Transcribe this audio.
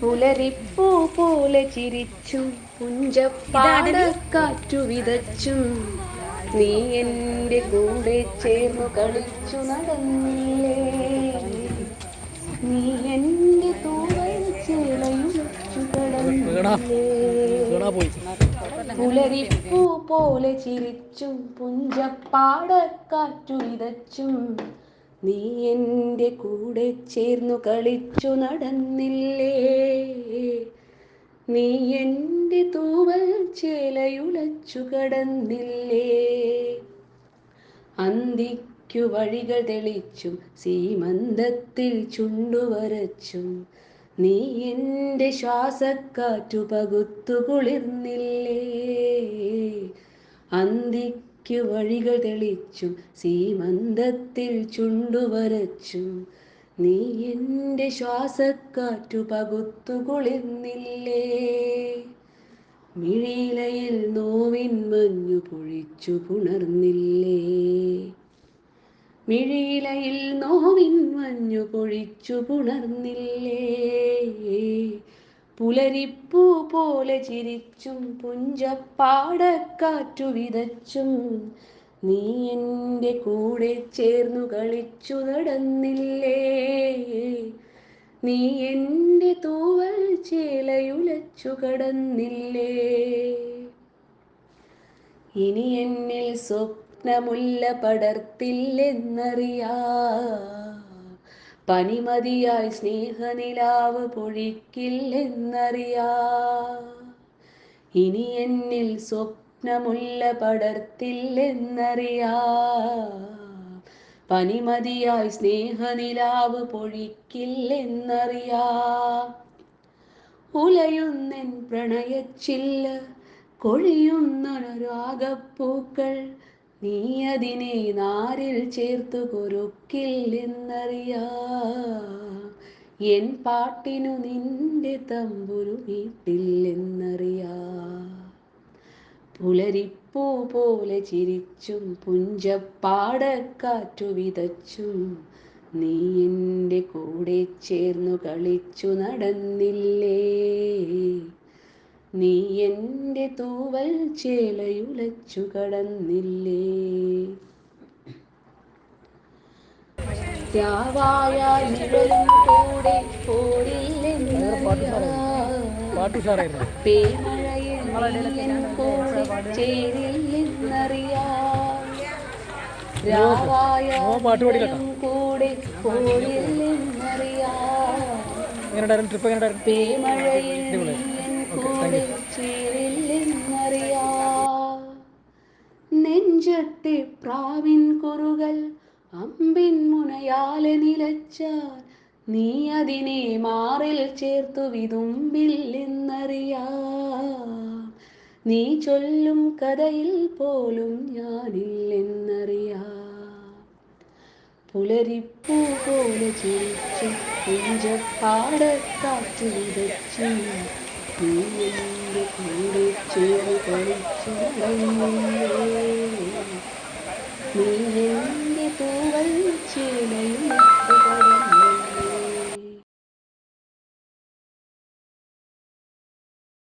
പുലരിപ്പൂ പോലെ ചിരിച്ചും പുഞ്ചപ്പാടക്കാറ്റു വിതച്ചും നീ എൻ്റെ കൂടെ ചേർന്നു കളിച്ചു നടന്നില്ലേ. നീ എൻ്റെ തൂവൽ ചേലയുച്ചു കടന്നില്ലേ. പുലരിപ്പൂ പോലെ ചിരിച്ചും പുഞ്ചപ്പാടക്കാറ്റു വിതച്ചും നീ എൻ്റെ കൂടെ ചേർന്നു കളിച്ചു നടന്നില്ലേ. നീ എൻ്റെ തൂവൽ ചേലയുലച്ചു കടന്നില്ലേ. അന്തിക്കു വഴികൾ തെളിച്ചും സീമന്തത്തിൽ ചുണ്ടുവരച്ചും നീ എൻ്റെ ശ്വാസക്കാറ്റു പകുത്തു കുളിർന്നില്ലേ. അന്തിക്കു വഴികൾ തെളിച്ചും സീമന്തത്തിൽ ചുണ്ടുവരച്ചും നീ എൻ്റെ ശ്വാസക്കാറ്റു പകുത്തു കുളിർന്നില്ലേ. മിഴിയിലയിൽ നോവിൻ മഞ്ഞു പൊഴിച്ചു പുണർന്നില്ലേ. മിഴിയിലയിൽ നോവിൻ മഞ്ഞു പൊഴിച്ചു പുണർന്നില്ലേ. പുലരിപ്പൂ പോലെ ചിരിച്ചും പുഞ്ചപ്പാടക്കാറ്റു വിതച്ചും നീ എൻ്റെ കൂടെ ചേർന്നു കളിച്ചു നടന്നില്ലേ. നീ എൻ്റെ തൂവൽ ചേലയുലച്ചു കടന്നില്ലേ. ഇനി എന്നിൽ സ്വപ്നമുല്ല പടർത്തില്ലെന്നറിയാം. പനിമതിയായി സ്നേഹനിലാവ് പൊഴിക്കില്ലെന്നറിയാം. ഇനി എന്നിൽ സ്വപ്നമുല്ല പടർത്തില്ലെന്നറിയാം. പനിമതിയായി സ്നേഹനിലാവ് പൊഴിക്കില്ലെന്നറിയാം. ഉലയുന്നെൻ പ്രണയച്ചില്ല കൊഴിയുന്നൊരാഗപ്പൂക്കൾ നീ അതിനെ നാരിൽ ചേർത്തു കൊരുക്കില്ലെന്നറിയാം. എൻ പാട്ടിനു നിന്റെ തമ്പുരു വീട്ടില്ലെന്നറിയാം. പുലരിപ്പൂ പോലെ ചിരിച്ചും പുഞ്ചപ്പാടക്കാറ്റു വിതച്ചും നീ എൻ്റെ കൂടെ ചേർന്നു കളിച്ചു നടന്നില്ലേ. നീ എൻ്റെ തൂവൽ ചേലയുലച്ചു കടന്നില്ലേ. രാവായാൽ നിഴലും കൂടെ പോരില്ലെന്നറിയാം. പേമഴയിൽ കൂടെ ചേരില്ലെന്നറിയാം. രാവായാൽ കൂടെ പോരില്ലെന്നറിയാം. പേമഴയിൽ കൂടെ ചേരില്ലെന്നറിയാം. നെഞ്ചത്തെ പ്രാവിൻ കുറുകൾ അമ്പിൻ മുനയാലെ നിലച്ചാൽ നീ അതിനെ മാറിൽ ചേർത്തു വിതുമ്പില്ലെന്നറിയാം. നീ ചൊല്ലും കഥയിൽ പോലും ഞാനില്ലെന്നറിയാം. പുലരിപ്പൂ പോലെ ചിരിച്ചും പുഞ്ചപ്പാടക്കാറ്റു വിതച്ചും നീ എൻ്റെ കൂടെ ചേർന്ന് കളിച്ചു നടന്നില്ലേ. നീ എൻ്റെ തൂവൽ ചേലയും